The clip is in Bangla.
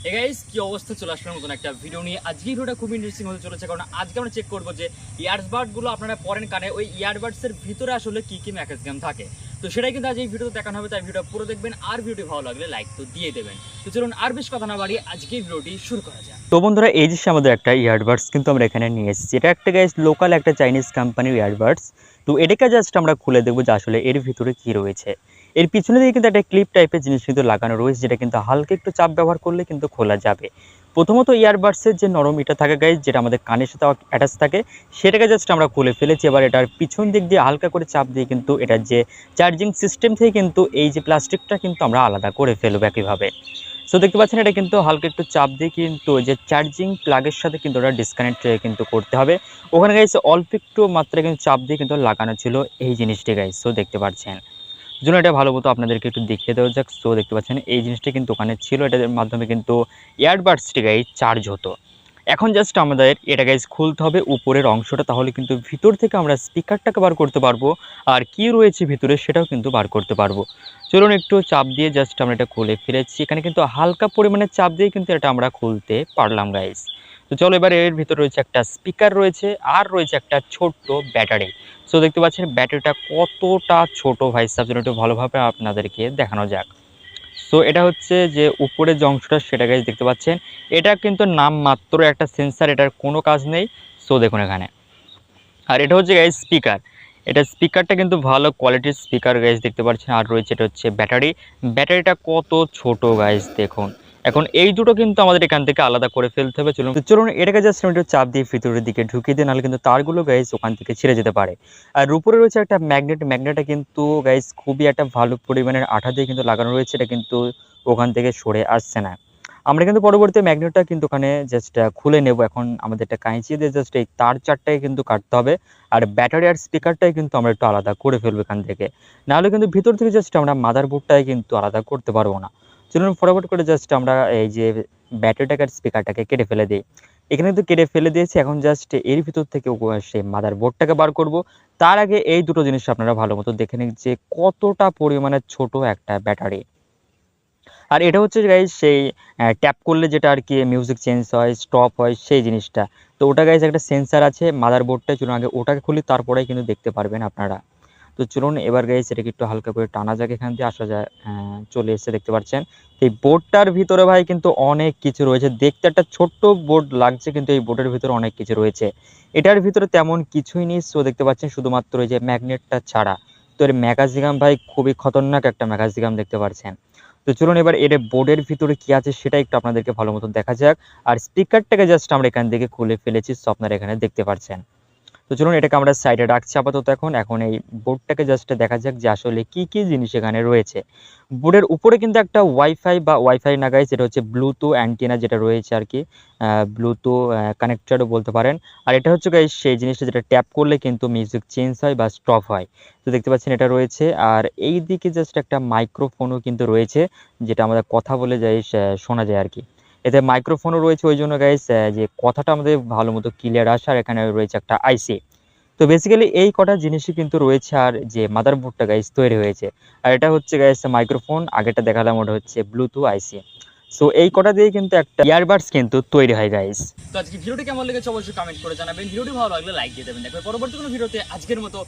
হে গাইস, কি অবস্থা? চলে আসলাম নতুন একটা ভিডিও নিয়ে। আজকের ভিডিওটা খুব ইন্টারেস্টিং হতে চলেছে, কারণ আজকে আমরা চেক করবো যে ইয়ারবাড গুলো আপনারা পরেন কানে, ওই ইয়ারবাডস এর ভিতরে আসলে কি কি ম্যাকানিজম থাকে। তো সেটাই কিন্তু আজ এই ভিডিওতে দেখানো হবে, তাই ভিডিও পুরো দেখবেন। আর ভিডিও ভালো লাগলে লাইক তো দিয়ে দেবেন। তো চলুন আর বেশ কথা না বাড়িয়ে আজকে ভিডিওটি শুরু করা যাক। তো বন্ধুরা, এই যে আমাদের একটা ইয়ারবাডস কিন্তু আমরা এখানে নিয়ে এসেছি। এটা একটা গাইস লোকাল একটা চাইনিজ কোম্পানির ইয়ারবাডস। তো এটাকে জাস্ট আমরা খুলে দেখবো যে আসলে এর ভিতরে কি রয়েছে। এর পিছনে দিকে কিন্তু একটা ক্লিপ টাইপের জিনিস কিন্তু লাগানো রয়েছে, যেটা কিন্তু হালকা একটু চাপ ব্যবহার করলে কিন্তু খোলা যাবে। প্রথমত ইয়ারবাডসের যে নরম এটা থাকে গাইস, যেটা আমাদের কানের সাথে অ্যাটাচ থাকে, সেটাকে জাস্ট আমরা খুলে ফেলেছি। এবার এটার পিছন দিক দিয়ে হালকা করে চাপ দিয়ে কিন্তু এটার যে চার্জিং সিস্টেম থেকে কিন্তু এই যে প্লাস্টিকটা কিন্তু আমরা আলাদা করে ফেলবো একইভাবে। সো দেখতে পাচ্ছেন, এটা কিন্তু হালকা একটু চাপ দিয়ে কিন্তু যে চার্জিং প্লাগের সাথে কিন্তু ওটা ডিসকানেক্ট কিন্তু করতে হবে। ওখানে গাইস অল্প একটু মাত্রায় কিন্তু চাপ দিয়ে কিন্তু লাগানো ছিল এই জিনিসটি গাইস। সো দেখতে পাচ্ছেন, জন্য এটা ভালো মতো আপনাদেরকে একটু দেখিয়ে দেওয়া যাক। সো দেখতে পাচ্ছেন এই জিনিসটি কিন্তু ওখানে ছিল, এটার মাধ্যমে কিন্তু ইয়ারবাডসটি গাইস চার্জ হতো। এখন জাস্ট আমাদের এটা গাইস খুলতে হবে উপরের অংশটা, তাহলে কিন্তু ভিতর থেকে আমরা স্পিকারটাকে বার করতে পারবো, আর কি রয়েছে ভিতরে সেটাও কিন্তু বার করতে পারবো। চলুন একটু চাপ দিয়ে জাস্ট আমরা এটা খুলে ফেলেছি। এখানে কিন্তু হালকা পরিমাণে চাপ দিয়ে কিন্তু এটা আমরা খুলতে পারলাম গাইস। তো চলো, এবার এর ভিতরে রয়েছে একটা স্পিকার রয়েছে, আর রয়েছে একটা ছোট্ট ব্যাটারি। সো দেখতে পাচ্ছেন ব্যাটারিটা কতটা ছোট ভাই সাহেব, জন্য একটু ভালোভাবে আপনাদেরকে দেখানো যাক। সো এটা হচ্ছে যে উপরের যে অংশটা, সেটা গাইস দেখতে পাচ্ছেন। এটা কিন্তু নামমাত্র একটা সেন্সার, এটার কোনো কাজ নেই। সো দেখুন এখানে, আর এটা হচ্ছে গাইস স্পিকার। এটা স্পিকারটা কিন্তু ভালো কোয়ালিটির স্পিকার গাইস দেখতে পাচ্ছেন। আর রয়েছে এটা হচ্ছে ব্যাটারি। ব্যাটারিটা কত ছোট গাইস দেখুন। এখন এই দুটো কিন্তু আমাদের এখান থেকে আলাদা করে ফেলতে হবে। চলুন এটাকে জাস্ট একটু চাপ দিয়ে ভিতরের দিকে ঢুকিয়ে দিই, নাহলে কিন্তু তারগুলো গাইস ওখান থেকে ছিঁড়ে যেতে পারে। আর উপরে রয়েছে একটা ম্যাগনেট। ম্যাগনেটটা কিন্তু গাইস খুবই একটা ভালো পরিমাণের আঠা দিয়ে কিন্তু লাগানো রয়েছে, এটা কিন্তু ওখান থেকে সরে আসছে না। আমরা কিন্তু পরবর্তী ম্যাগনেটটা কিন্তু ওখানে জাস্ট খুলে নেব। এখন আমাদের একটা কাঁচি দিয়ে জাস্ট এই তার চারটাকে কিন্তু কাটতে হবে, আর ব্যাটারি আর স্পিকারটাই কিন্তু আমরা একটু আলাদা করে ফেলবো এখান থেকে। নাহলে কিন্তু ভিতর থেকে জাস্ট আমরা মাদারবোর্ডটাই কিন্তু আলাদা করতে পারবো না। চলুন ফটাফট করে জাস্ট আমরা এই যে ব্যাটারিটাকে আর স্পিকারটাকে কেটে ফেলে দিই। এখানে কিন্তু কেটে ফেলে দিয়েছি। এখন জাস্ট এর ভিতর থেকে সেই মাদারবোর্ডটাকে বার করব। তার আগে এই দুটো জিনিস আপনারা ভালো মতো দেখে নিন যে কতটা পরিমাণে ছোট একটা ব্যাটারি। আর এটা হচ্ছে গাইজ সেই ট্যাপ করলে যেটা আর কি মিউজিক চেঞ্জ হয়, স্টপ হয়, সেই জিনিসটা। তো ওটা গাইজ একটা সেন্সার আছে মাদারবোর্ডটায়। চলুন আগে ওটাকে খুলি, তারপরেই কিন্তু দেখতে পারবেন আপনারা। তো চলুন এবার গাইজ এটাকে একটু হালকা করে টানা যাক, এখান দিয়ে আসা যায়। চলে এসে দেখতে পাচ্ছেন এই বোর্ডটার ভিতরে ভাই কিন্তু অনেক কিছু রয়েছে। দেখতে একটা ছোট্ট বোর্ড লাগছে, কিন্তু এই বোর্ডের ভিতরে অনেক কিছু রয়েছে। এটার ভিতরে তেমন কিছুই নেই। সো দেখতে পাচ্ছেন শুধুমাত্র এই যে ম্যাগনেটটা ছাড়া। তো এর ম্যাগাজিগাম ভাই খুবই খতরনাক একটা ম্যাগাজিগাম দেখতে পাচ্ছেন। তো চলুন এবার এর বোর্ডের ভিতরে কি আছে সেটা একটু আপনাদেরকে ভালো মতো দেখা যাক। আর স্পিকারটাকে জাস্ট আমরা এখান থেকে খুলে ফেলেছি, সো আপনারা এখানে দেখতে পাচ্ছেন। তো চলুন এটাকে আমরা সাইডে রাখছি আপাতত। এখন এই বোর্ডটাকে জাস্ট দেখা যাক যে আসলে কি কি জিনিস এখানে রয়েছে। বোর্ডের উপরে কিন্তু একটা ওয়াইফাই বা ওয়াইফাই না গাইস, এটা হচ্ছে ব্লুটুথ অ্যান্টিনা যেটা রয়েছে আর কি, ব্লুটুথ কানেক্টরও বলতে পারেন। আর এটা হচ্ছে গাইস সেই জিনিসটা যেটা ট্যাপ করলে কিন্তু মিউজিক চেঞ্জ হয় বা স্টপ হয়। তো দেখতে পাচ্ছেন এটা রয়েছে। আর এই দিকে জাস্ট একটা মাইক্রোফোনও কিন্তু রয়েছে, যেটা আমাদের কথা বলে যাই শোনা যায় আর কি। এতে মাইক্রোফোনও রয়েছে, ওই জন্য গাইস যে কথাটা আমাদের ভালো মতো ক্লিয়ার আসে। আর এখানে রয়েছে একটা আইসি। তো বেসিক্যালি এই কটা জিনিসই কিন্তু রয়েছে। আর যে মাদারবোর্ডটা গাইস তৈরি হয়েছে, আর এটা হচ্ছে গাইস মাইক্রোফোন, আগেটা দেখালাম ওটা হচ্ছে ব্লুটুথ আইসি। সো এই কটা দিয়ে কিন্তু একটা ইয়ারবাডস কিন্তু তৈরি হয় গাইস। তো আজকে ভিডিওটি কেমন লেগেছে অবশ্যই কমেন্ট করে জানাবেন। ভিডিওটি ভালো লাগলে লাইক দিয়ে দেবেন। দেখবেন পরবর্তী কোনো ভিডিওতে। আজকের মতো